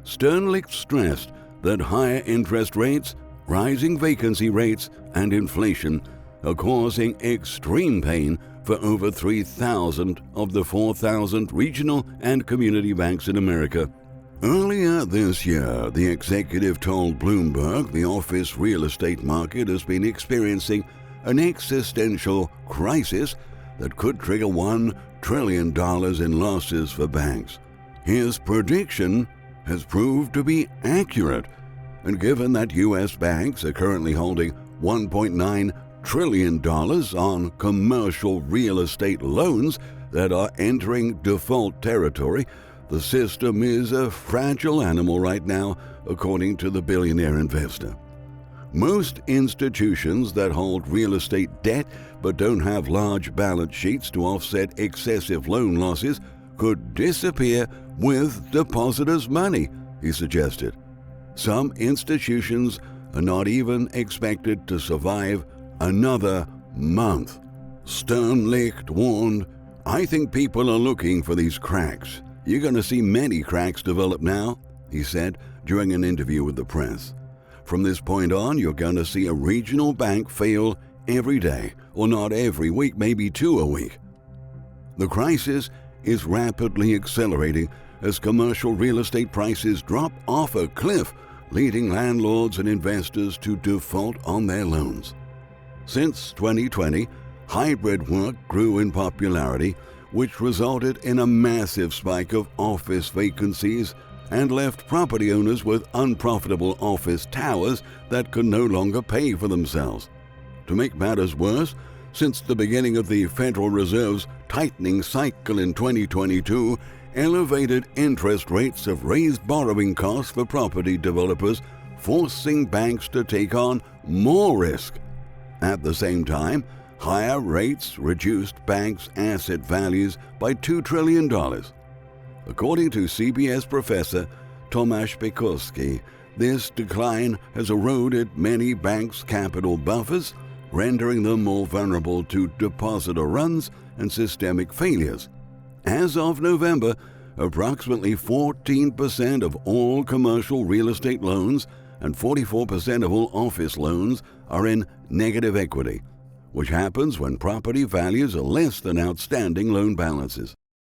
sternly stressed that higher interest rates, rising vacancy rates, and inflation are causing extreme pain for over 3,000 of the 4,000 regional and community banks in America. Earlier this year, the executive told Bloomberg the office real estate market has been experiencing an existential crisis that could trigger $1 trillion in losses for banks. His prediction has proved to be accurate, and given that U.S. banks are currently holding $1.9 trillion on commercial real estate loans that are entering default territory, the system is a fragile animal right now, according to the billionaire investor. Most institutions that hold real estate debt but don't have large balance sheets to offset excessive loan losses could disappear with depositors' money, he suggested. Some institutions are not even expected to survive another month. Sternlicht warned, "I think people are looking for these cracks. You're going to see many cracks develop now," he said during an interview with the press. "From this point on, you're going to see a regional bank fail every day, or not every week, maybe 2 a week." The crisis is rapidly accelerating as commercial real estate prices drop off a cliff, leading landlords and investors to default on their loans. Since 2020, hybrid work grew in popularity, which resulted in a massive spike of office vacancies and left property owners with unprofitable office towers that could no longer pay for themselves. To make matters worse, since the beginning of the Federal Reserve's tightening cycle in 2022, elevated interest rates have raised borrowing costs for property developers, forcing banks to take on more risk. At the same time, higher rates reduced banks' asset values by $2 trillion. According to CBS professor Tomasz Pekorski, this decline has eroded many banks' capital buffers, rendering them more vulnerable to depositor runs and systemic failures. As of November, approximately 14% of all commercial real estate loans and 44% of all office loans are in negative equity, which happens when property values are less than outstanding loan balances.